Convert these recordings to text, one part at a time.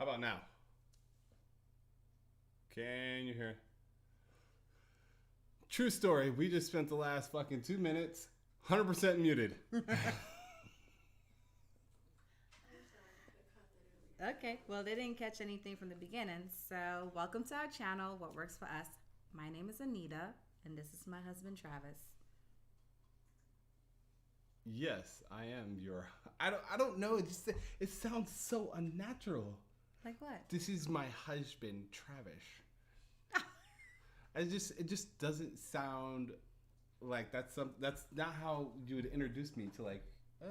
about now? Can you hear? True story. We just spent the last fucking 2 minutes 100% muted. Okay, well, they didn't catch anything from the beginning. So, welcome to our channel, What Works For Us. My name is Anita, and this is my husband, Travis. Yes, I am your. I don't know. It sounds so unnatural. Like what? This is my husband, Travis. It just doesn't sound like that's not how you would introduce me to like.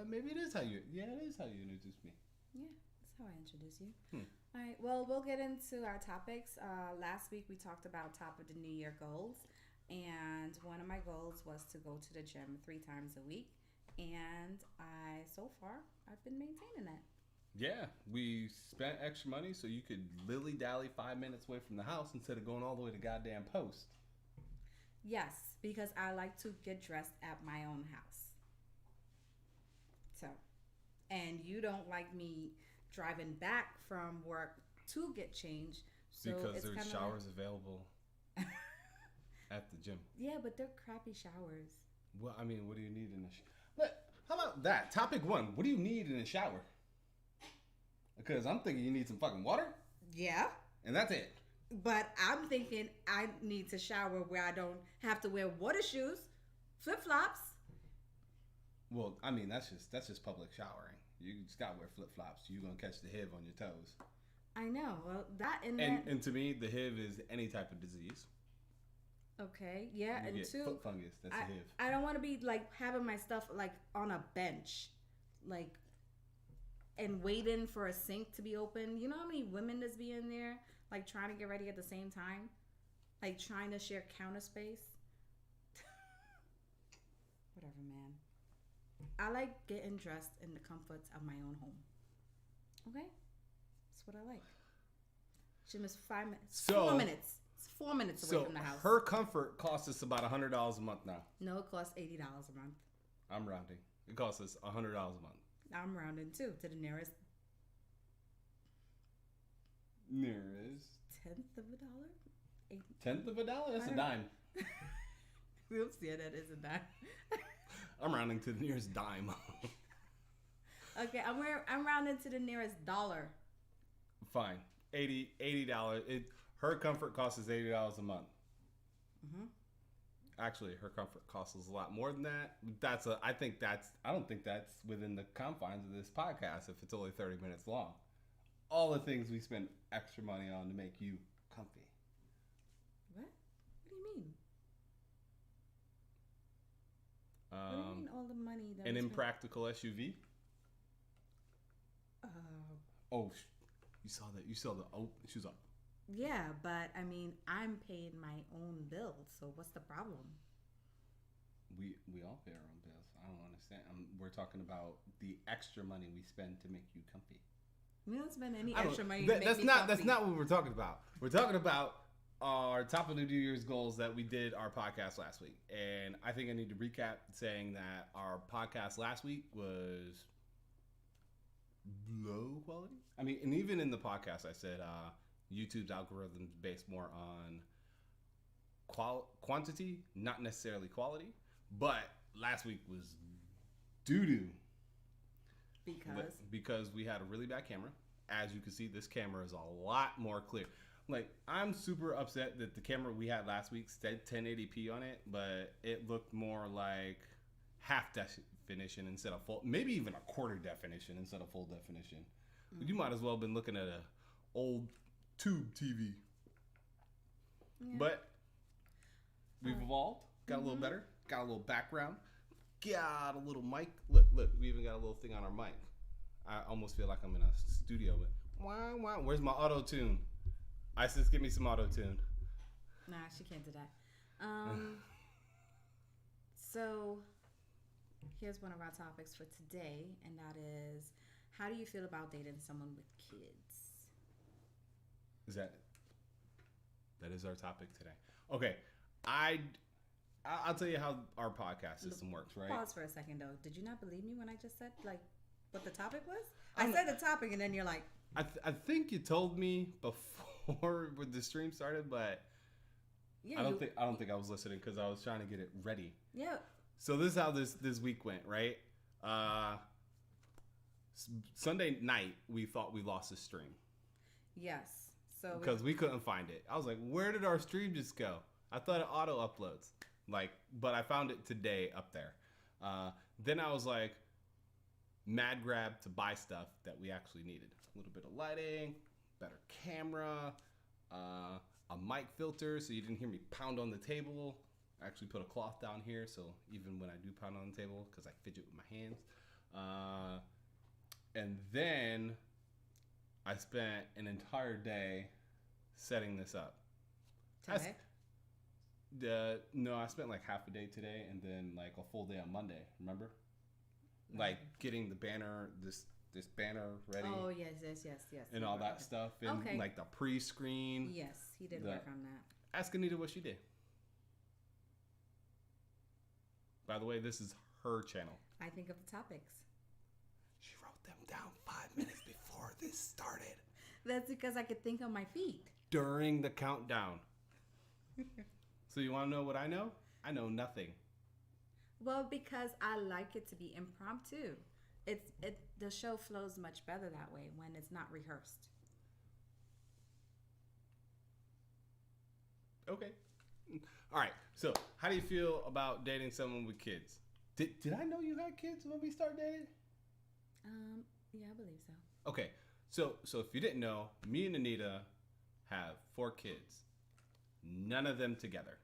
Maybe it is how you. Yeah, it is how you introduce me. Yeah, that's how I introduce you. All right. Well, we'll get into our topics. Last week we talked about top of the New Year goals, and one of my goals was to go to the gym 3 times a week. And so far, I've been maintaining that. Yeah, we spent extra money so you could lily-dally 5 minutes away from the house instead of going all the way to goddamn Post. Yes, because I like to get dressed at my own house. So, and you don't like me driving back from work to get changed. So because it's there's kinda showers available at the gym. Yeah, but they're crappy showers. Well, I mean, what do you need in a shower? But how about that? Topic 1. What do you need in a shower? Because I'm thinking you need some fucking water. Yeah. And that's it. But I'm thinking I need to shower where I don't have to wear water shoes, flip-flops. Well, I mean, that's just public showering. You just gotta wear flip-flops. You're gonna catch the HIV on your toes. I know. Well, that and to me, the HIV is any type of disease. Okay, yeah, you and get 2, foot fungus. That's a HIV. I don't want to be like having my stuff like on a bench, like, and waiting for a sink to be open. You know how many women that's be in there, like trying to get ready at the same time, like trying to share counter space. Whatever, man. I like getting dressed in the comforts of my own home. Okay, that's what I like. Gym is 5 minutes. 4 minutes. It's 4 minutes away from the house. Her comfort costs us about $100 a month now. No, it costs $80 a month. I'm rounding. It costs us $100 a month. I'm rounding too to the nearest tenth of a dollar. Tenth of a dollar? That's a dime. Oops, yeah, that is a dime. I'm rounding to the nearest dime. Okay, I'm rounding to the nearest dollar. Fine, $80. Her comfort costs us $80 a month. Mm-hmm. Actually, her comfort costs us a lot more than that. I don't think that's within the confines of this podcast if it's only 30 minutes long. All the things we spend extra money on to make you comfy. What? What do you mean? What do you mean all the money that an impractical SUV? Oh, you saw that? You saw the shoes up. Yeah, but I mean, I'm paying my own bills, so what's the problem? We all pay our own bills. I don't understand. We're talking about the extra money we spend to make you comfy. We don't spend any extra money to make me comfy. That's not what we're talking about. We're talking about our top of the New Year's goals that we did our podcast last week. And I think I need to recap saying that our podcast last week was low quality. I mean, and even in the podcast I said YouTube's algorithms based more on quantity, not necessarily quality. But last week was doo-doo. Because we had a really bad camera. As you can see, this camera is a lot more clear. Like, I'm super upset that the camera we had last week said 1080p on it, but it looked more like half definition instead of full, maybe even a quarter definition instead of full definition. Mm-hmm. You might as well have been looking at an old tube TV. Yeah. But we've evolved, got a little better, got a little background, got a little mic. Look, we even got a little thing on our mic. I almost feel like I'm in a studio, but where's my auto tune? Isis, give me some auto tune. Nah, she can't do that. So here's one of our topics for today, and that is, how do you feel about dating someone with kids? That is our topic today. Okay, I'll tell you how our podcast system works, right? Pause for a second, though. Did you not believe me when I just said, like, what the topic was? I said the topic, and then you're like, I think you told me before when the stream started, but Yeah, I don't think I was listening because I was trying to get it ready. yeah. So this is how this week went, right? Sunday night we thought we lost the stream Yes. So because we couldn't find it. I was like, where did our stream just go? I thought it auto uploads, like, but I found it today up there. Then I was like, mad grab to buy stuff that we actually needed. A little bit of lighting, better camera, a mic filter so you didn't hear me pound on the table. I actually put a cloth down here so even when I do pound on the table, because I fidget with my hands. And then I spent an entire day setting this up. today. No, I spent like half a day today and then like a full day on Monday, remember? Like getting the banner, this banner ready. Oh yes. And all that stuff. And Okay. like the pre-screen. Yes, he did work on that. Ask Anita what she did. By the way, this is her channel. I think of the topics. She wrote them down 5 minutes before this started. That's because I could think on my feet. During the countdown. So you want to know what I know? I know nothing. Well, because I like it to be impromptu. The show flows much better that way when it's not rehearsed. Okay. All right. So how do you feel about dating someone with kids? Did I know you had kids when we started dating? Yeah, I believe so. Okay. So if you didn't know, me and Anita have 4 kids. None of them together.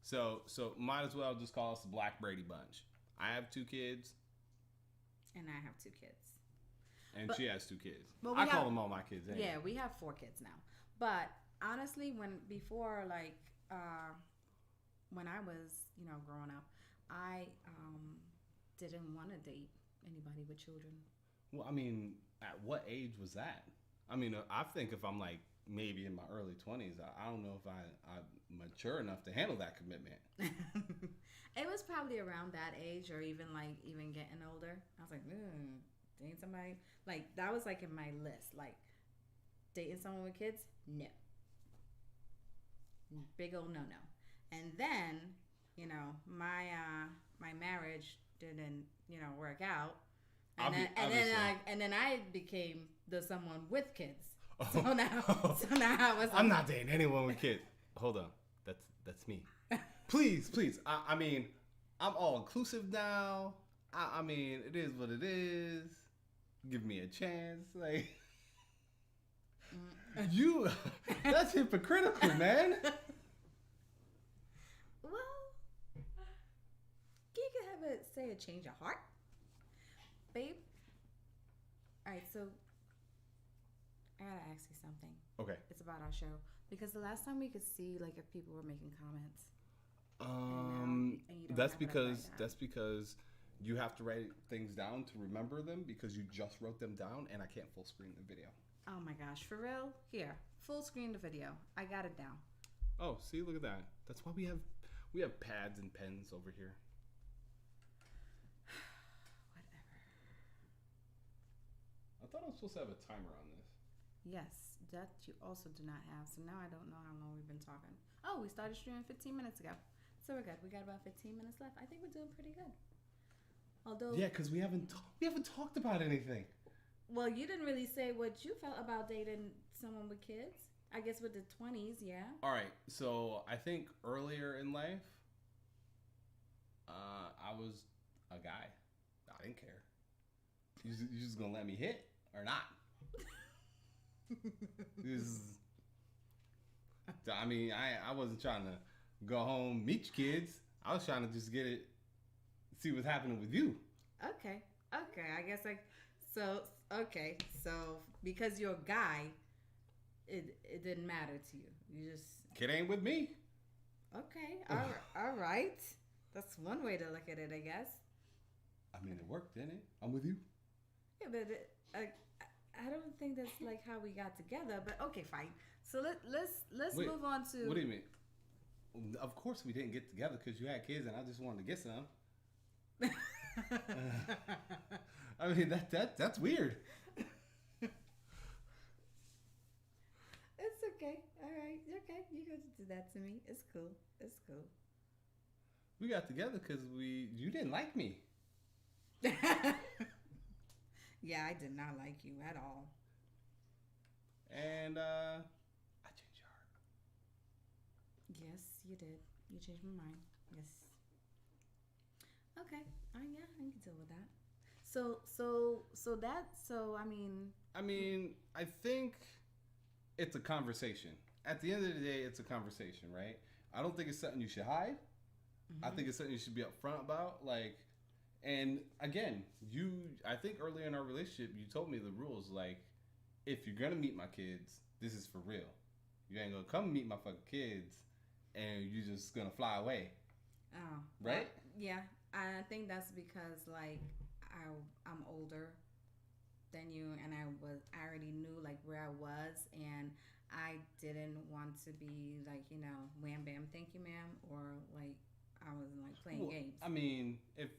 So might as well just call us the Black Brady Bunch. I have 2 kids. And I have 2 kids. And she has 2 kids. But I call them all my kids. Anyway. Yeah, we have 4 kids now. But honestly, when I was, growing up, I didn't want to date anybody with children. Well, I mean, at what age was that? I mean, I think if I'm like maybe in my early 20s, I don't know if I'm mature enough to handle that commitment. It was probably around that age, or even getting older. I was like, dating somebody, like that was like in my list, like dating someone with kids, no, big old no. And then my marriage didn't work out, and then I became the someone with kids. So now I was like, I'm not dating anyone with kids. Hold on, that's me. Please. I mean, I'm all inclusive now. I mean, it is what it is. Give me a chance, like you. That's hypocritical, man. Well, you can have a change of heart, babe. All right, so I gotta ask you something. Okay. It's about our show because the last time we could see like if people were making comments. That's because you have to write things down to remember them because you just wrote them down and I can't full screen the video. Oh my gosh, for real? Here, full screen the video. I got it down. Oh, see, look at that. That's why we have pads and pens over here. Whatever. I thought I was supposed to have a timer on this. Yes, that you also do not have. So now I don't know how long we've been talking. Oh, we started streaming 15 minutes ago. So we're good. We got about 15 minutes left. I think we're doing pretty good. Although yeah, because we haven't talked about anything. Well, you didn't really say what you felt about dating someone with kids. I guess with the 20s, yeah. All right. So I think earlier in life, I was a guy. I didn't care. You just gonna let me hit or not? I mean, I wasn't trying to go home, meet your kids. I was trying to just see what's happening with you. Okay. I guess so because you're a guy, it didn't matter to you. You just Kid ain't with me. Okay. All right. That's one way to look at it, I guess. I mean, it worked, didn't it? I'm with you. Yeah, but I don't think that's like how we got together. But okay, fine. So let's move on to. What do you mean? Of course we didn't get together because you had kids and I just wanted to get some. I mean, that's weird. It's okay. All right. Okay. You can do that to me. It's cool. It's cool. We got together because you didn't like me. Yeah, I did not like you at all. And I changed your heart. Yes, you did. You changed my mind. Yes. Okay. Yeah, I can deal with that. I mean, I think it's a conversation. At the end of the day, it's a conversation, right? I don't think it's something you should hide. I think it's something you should be upfront about. Like, and again, I think earlier in our relationship, you told me the rules. Like, if you're gonna meet my kids, this is for real. You ain't gonna come meet my fucking kids, and you're just gonna fly away. Oh, right? Yeah, I think that's because like I'm older than you, and I already knew like where I was, and I didn't want to be like wham bam thank you ma'am, or like I was like playing games. I mean, if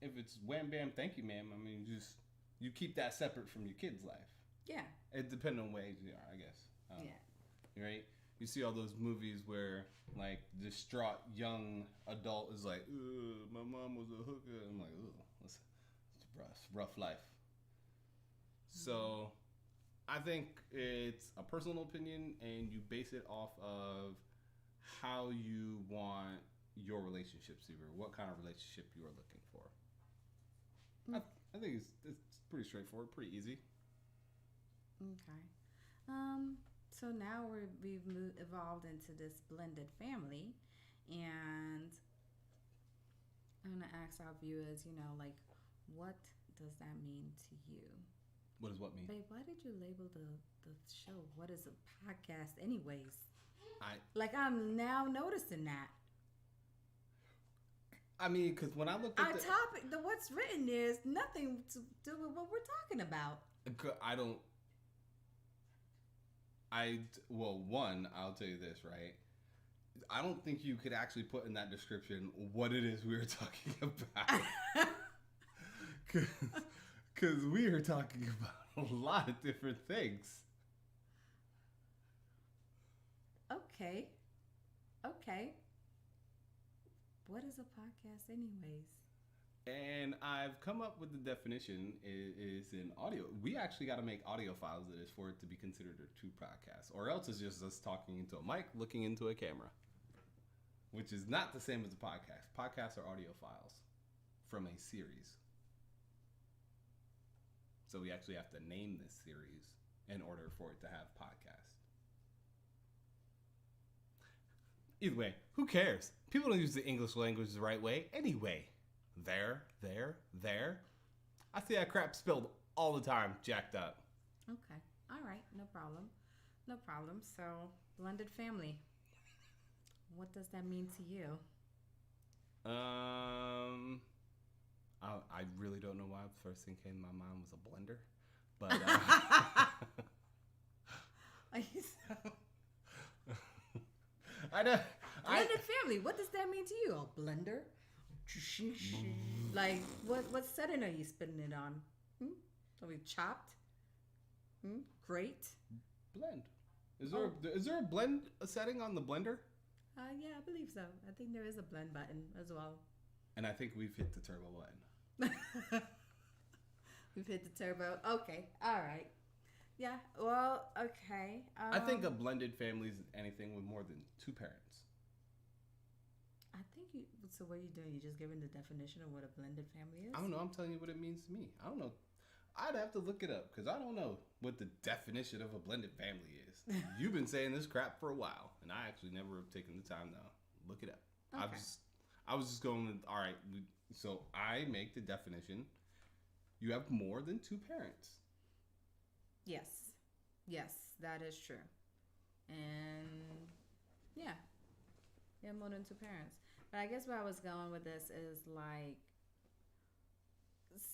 it's wham bam thank you ma'am, I mean just you keep that separate from your kid's life. Yeah. It depends on what age you are, I guess. Yeah. Right? You see all those movies where like distraught young adult is like, my mom was a hooker. I'm like, it's rough life. So I think it's a personal opinion, and you base it off of how you want your relationships to be, or what kind of relationship you are looking for. I think it's pretty straightforward, pretty easy. Okay. So now we've evolved into this blended family, and I'm gonna ask our viewers, like, what does that mean to you? What does what mean? Babe, why did you label the show? What is a podcast, anyways? I'm now noticing that. I mean, because when I look at our topic, what's written is nothing to do with what we're talking about. One, I'll tell you this, right? I don't think you could actually put in that description what it is we were talking about. Because we are talking about a lot of different things. Okay. What is a podcast, anyways? And I've come up with the definition is in audio. We actually got to make audio files of this for it to be considered a true podcast, or else it's just us talking into a mic, looking into a camera, which is not the same as a podcast. Podcasts are audio files from a series. So we actually have to name this series in order for it to have podcast. Either way, who cares? People don't use the English language the right way anyway. There. I see that crap spelled all the time, jacked up. Okay. All right. No problem. So, blended family. What does that mean to you? I really don't know why the first thing came to my mind was a blender. But I know. Blended family. What does that mean to you? A blender? Like what setting are you spinning it on? Are we chopped? Grate? Blend. Is there a blend setting on the blender? Yeah, I believe so. I think there is a blend button as well. And I think we've hit the turbo button. We've hit the turbo. Okay. All right. Yeah. Well, okay. I think a blended family is anything with more than two parents. I think so what are you doing? You're just giving the definition of what a blended family is? I don't know. I'm telling you what it means to me. I don't know. I'd have to look it up because I don't know what the definition of a blended family is. You've been saying this crap for a while, and I actually never have taken the time to look it up. Okay. I was just going, all right, so I make the definition. You have more than two parents. Yes, that is true. And yeah, more than two parents. But I guess where I was going with this is like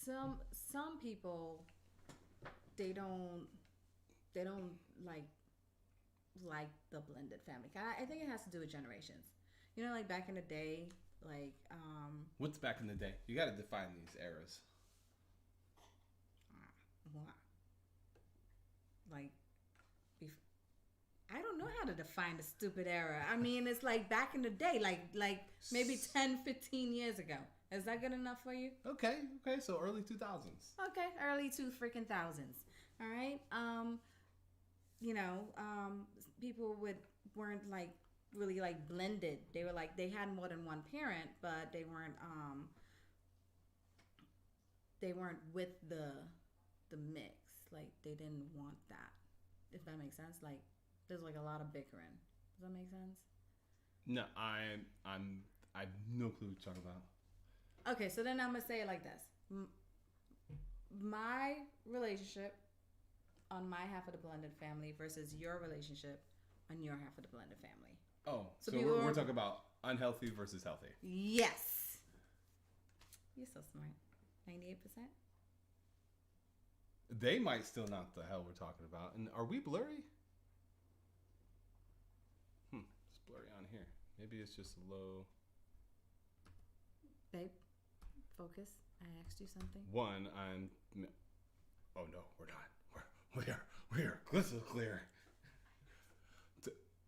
some people they don't like the blended family. I think it has to do with generations. Like back in the day, like what's back in the day? You got to define these eras. Wow. Like, I don't know how to define the stupid era. I mean, it's like back in the day, like maybe 10, 15 years ago. Is that good enough for you? Okay, so early 2000s. Okay, early two freaking thousands. All right. You know, people weren't like really like blended. They were like they had more than one parent, but they weren't with the mix. Like they didn't want that. If that makes sense. Like there's like a lot of bickering. Does that make sense? No, I have no clue what you're talking about. Okay, so then I'm gonna say it like this: my relationship on my half of the blended family versus your relationship on your half of the blended family. Oh, so we're talking about unhealthy versus healthy. Yes. You're so smart. 98%. They might still not the hell we're talking about. And are we blurry? It's blurry on here. Maybe it's just low. Babe, focus. I asked you something. One, oh no, we're not. We are crystal clear.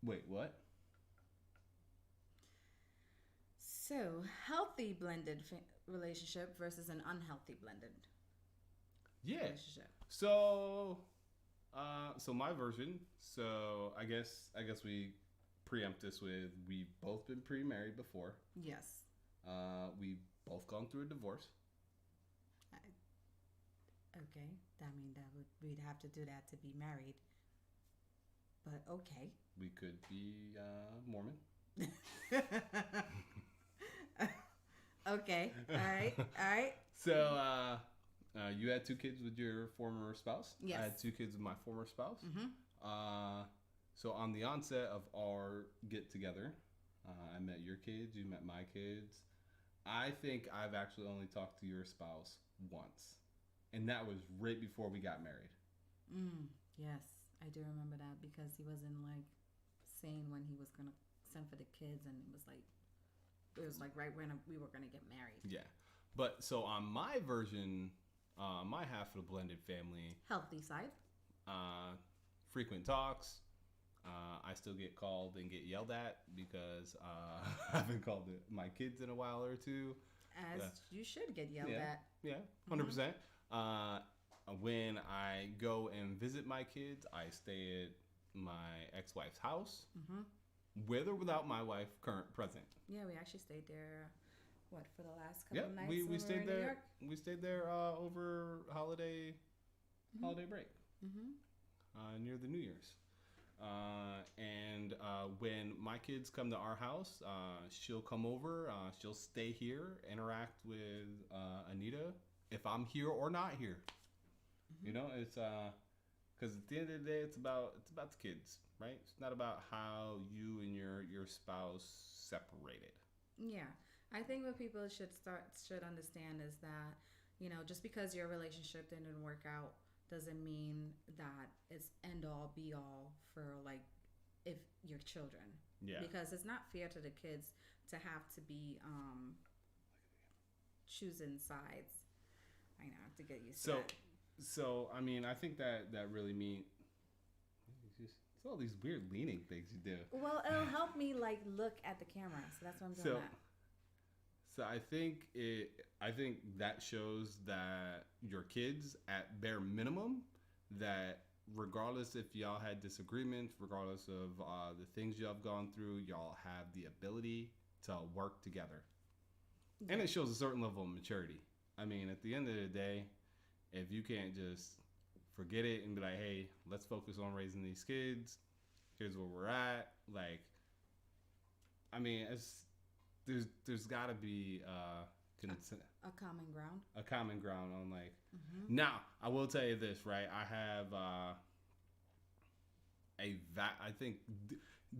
Wait, what? So, healthy blended relationship versus an unhealthy blended relationship. So, so my version. So I guess we preempt this with we've both been pre-married before. Yes. We've both gone through a divorce. Okay, I mean we'd have to do that to be married. But okay. We could be Mormon. Okay. All right. So you had 2 kids with your former spouse. Yes. I had 2 kids with my former spouse. Mm-hmm. So on the onset of our get together, I met your kids. You met my kids. I think I've actually only talked to your spouse once, and that was right before we got married. Yes, I do remember that because he wasn't like saying when he was gonna send for the kids, and it was like right when we were gonna get married. Yeah, but so on my version, my half of the blended family, healthy side, frequent talks. I still get called and get yelled at because I haven't called my kids in a while or two. As you should get yelled at. Yeah, 100%. When I go and visit my kids, I stay at my ex-wife's house, with or without my wife present. Yeah, we actually stayed there. What, for the last couple nights? Yeah, we stayed there. New York? We stayed there over holiday break, near the New Year's. And when my kids come to our house, she'll come over. She'll stay here, interact with Anita if I'm here or not here. You know, it's because at the end of the day, it's about the kids, right? It's not about how you and your spouse separated. Yeah, I think what people should understand is that, you know, just because your relationship didn't work out doesn't mean that it's end all be all for like if your children. Yeah. Because it's not fair to the kids to have to be choosing sides. I know, I have to get used to that. So I mean, I think that really means it's all these weird leaning things you do. Well, it'll help me like look at the camera, so that's what I'm doing. So I think that shows that your kids, at bare minimum, that regardless if y'all had disagreements, regardless of the things y'all have gone through, y'all have the ability to work together. Yeah. And it shows a certain level of maturity. I mean, at the end of the day, if you can't just forget it and be like, hey, let's focus on raising these kids, here's where we're at. Like, I mean, there's got to be a common ground. A common ground on like. Now, I will tell you this, right? I have I think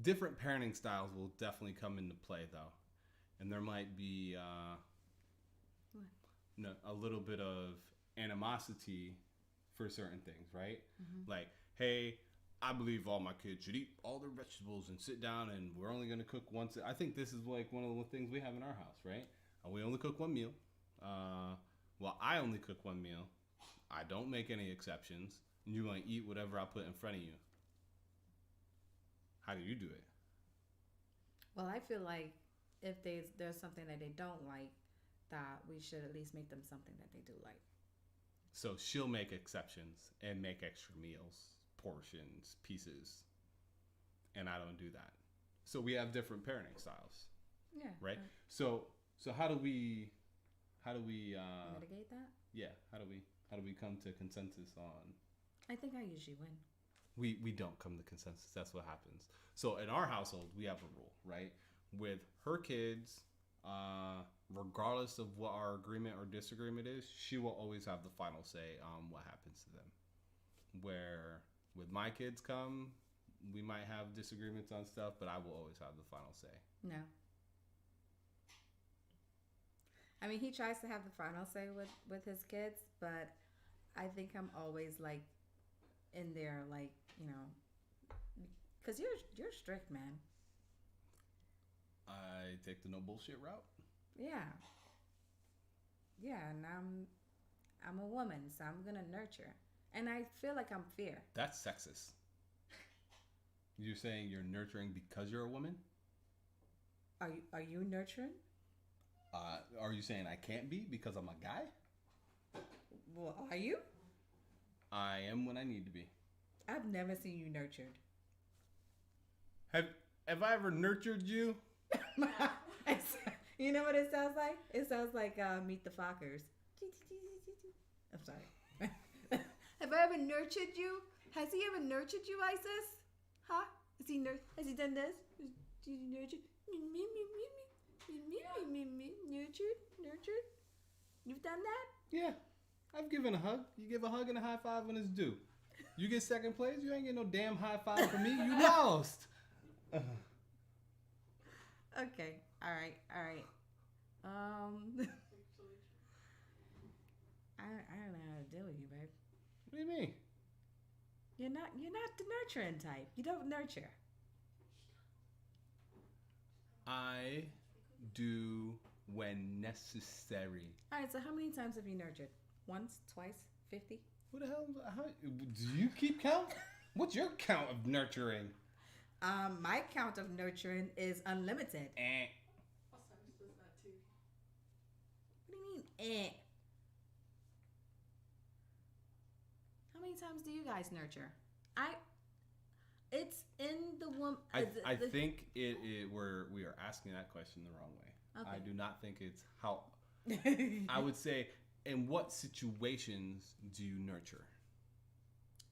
different parenting styles will definitely come into play though, and there might be a little bit of animosity for certain things, right? Like, hey, I believe all my kids should eat all their vegetables and sit down, and we're only going to cook once. I think this is like one of the things we have in our house, right? We only cook one meal. Well, I only cook one meal. I don't make any exceptions. And you're going to eat whatever I put in front of you. How do you do it? Well, I feel like if there's something that they don't like, that we should at least make them something that they do like. So she'll make exceptions and make extra meals, portions, pieces. And I don't do that. So we have different parenting styles. Yeah. Right? So how do we mitigate that? Yeah, how do we come to consensus on? I think I usually win. We don't come to consensus. That's what happens. So in our household, we have a rule, right? With her kids, regardless of what our agreement or disagreement is, she will always have the final say on what happens to them. Where with my kids come, we might have disagreements on stuff, but I will always have the final say. No. I mean, he tries to have the final say with his kids, but I think I'm always like in there, like, you know, because you're strict, man. I take the no bullshit route. Yeah. Yeah, and I'm a woman, so I'm gonna nurture, and I feel like I'm fair. That's sexist. You're saying you're nurturing because you're a woman? Are you nurturing? Are you saying I can't be because I'm a guy? Well, are you? I am when I need to be. I've never seen you nurtured. Have I ever nurtured you? You know what it sounds like? It sounds like Meet the Fockers. I'm sorry. Have I ever nurtured you? Has he ever nurtured you, Isis? Huh? Has he done this? Did you nurture? Nurtured? You've done that? Yeah. I've given a hug. You give a hug and a high five when it's due. You get second place, you ain't get no damn high five from me. You lost. Okay. All right. I don't know how to deal with you, babe. What do you mean? You're not the nurturing type. You don't nurture. I do when necessary. All right. So how many times have you nurtured? Once, twice, 50? What the hell? How do you keep count? What's your count of nurturing? My count of nurturing is unlimited. What does that too? What do you mean? How many times do you guys nurture? It's in the woman. I think we are asking that question the wrong way. Okay. I do not think it's how. I would say, in what situations do you nurture?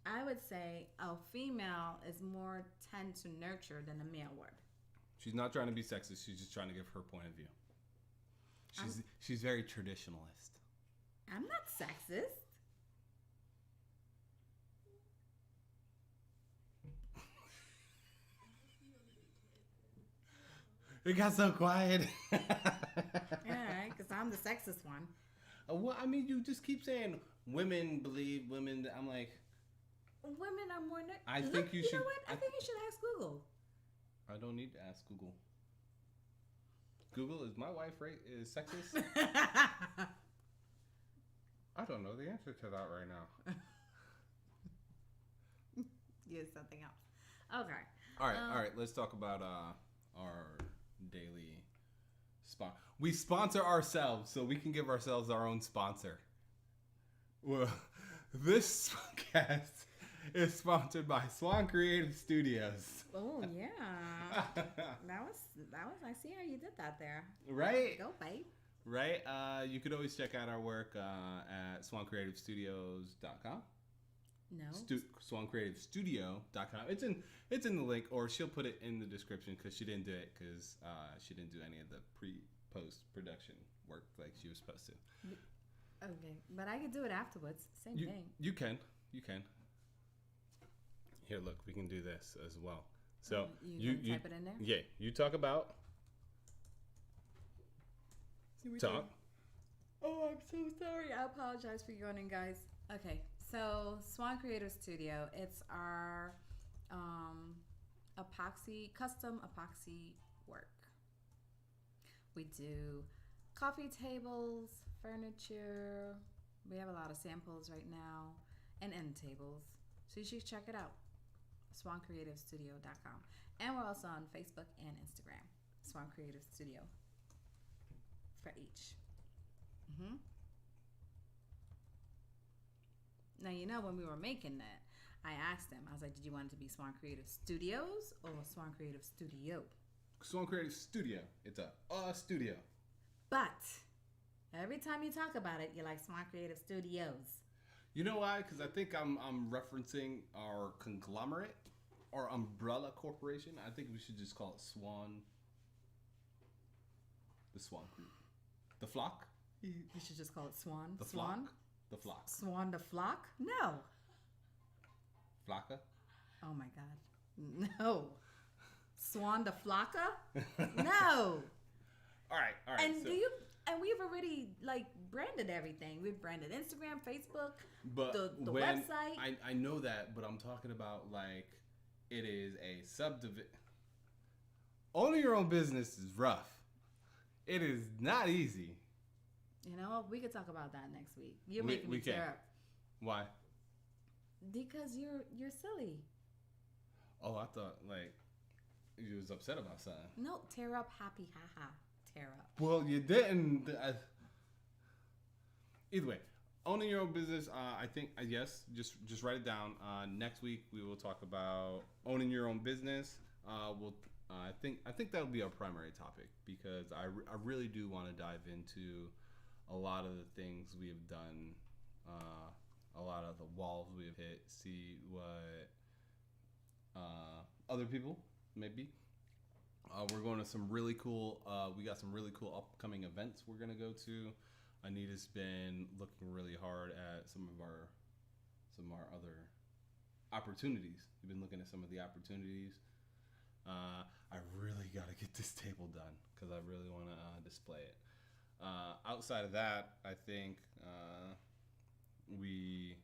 I would say a female is more tend to nurture than a male would. She's not trying to be sexist. She's just trying to give her point of view. She's very traditionalist. I'm not sexist. It got so quiet. All right, because I'm the sexist one. Well, I mean, you just keep saying women believe women. I'm like, women are more. I think you should. You know what? I think you should ask Google. I don't need to ask Google. Google, is my wife is sexist? I don't know the answer to that right now. Use something else. Okay. All right. Let's talk about our daily sponsor. We sponsor ourselves, so we can give ourselves our own sponsor. Well, this podcast is sponsored by Swan Creative Studios. Oh yeah, that was. I see how you did that there. Right. Go, babe. Right. You could always check out our work at swancreativestudios.com. No. swancreativestudio.com. It's in the link, or she'll put it in the description because she didn't do it because she didn't do any of the post production work like she was supposed to. Okay, but I could do it afterwards. Same thing. You can. Here, look, we can do this as well. So you type it in there. Yeah, you talk about. Talk. Oh, I'm so sorry. I apologize for yawning, guys. Okay, so Swan Creative Studio. It's our custom epoxy work. We do coffee tables, furniture, We have a lot of samples right now and end tables. So you should check it out. SwanCreativeStudio.com. And we're also on Facebook and Instagram. Swan Creative Studio for each. Now, you know, when we were making that, I asked them, I was like, did you want it to be Swan Creative Studios or Swan Creative Studio? Swan Creative Studio. It's a studio. But every time you talk about it, you're like Swan Creative Studios. You know why? Because I think I'm referencing our conglomerate or umbrella corporation. I think we should just call it Swan. The Swan Group. The Flock? You should just call it Swan. The Swan? Flock? The Flock. Swan the Flock? No. Flocka? Oh my God. No. Swan the Flocka? No. All right. And so, we've already like branded everything. We've branded Instagram, Facebook, but the website. I know that, but I'm talking about like it is a subdivision. Owning your own business is rough. It is not easy. You know, we could talk about that next week. You're making me tear up. Why? Because you're silly. Oh, I thought like you was upset about something. No, tear up, happy, haha, tear up. Well, you didn't. Either way, owning your own business. I think yes. Just write it down. Next week we will talk about owning your own business. I think that'll be our primary topic because I really do want to dive into a lot of the things we have done, a lot of the walls we have hit, see what other people maybe. We're going to some really cool, we got some really cool upcoming events we're going to go to. Anita's been looking really hard at some of our other opportunities. We've been looking at some of the opportunities. I really got to get this table done because I really want to display it. Outside of that, I think we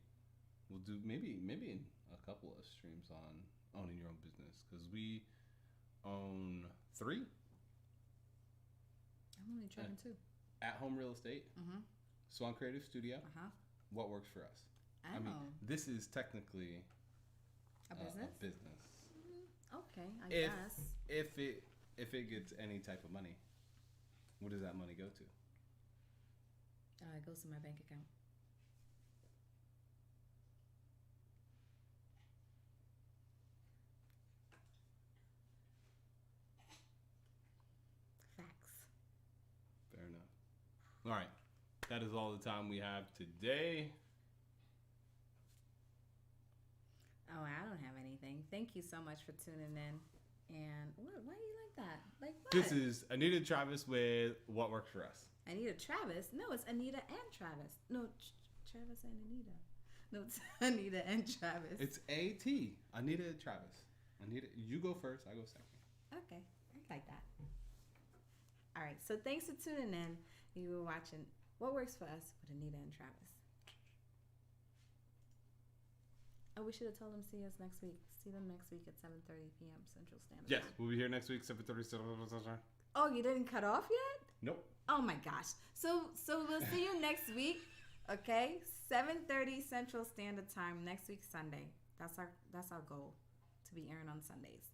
will do maybe in a couple of streams on owning your own business because we own 3. I'm only trying 2. At Home Real Estate, Swan Creative Studio. What works for us? I mean, this is technically a business. Okay, I guess. If it gets any type of money, what does that money go to? It goes to my bank account. Facts. Fair enough. All right. That is all the time we have today. Oh, I don't have anything. Thank you so much for tuning in. And what? Why do you like that? Like what? This is Anita Travis with What Works for Us. Anita Travis? No, it's Anita and Travis. No, Travis and Anita. No, it's Anita and Travis. It's A-T. Anita Travis. Anita, you go first. I go second. Okay, I like that. All right, so thanks for tuning in. You were watching What Works for Us with Anita and Travis. Oh, we should have told them see us next week. See them next week at 7:30 p.m. Central Standard Time. Yes, we'll be here next week, 7:30 Central Time. Oh, you didn't cut off yet? Nope. Oh my gosh. So we'll see you next week. Okay, 7:30 Central Standard Time next week Sunday. That's our goal, to be airing on Sundays.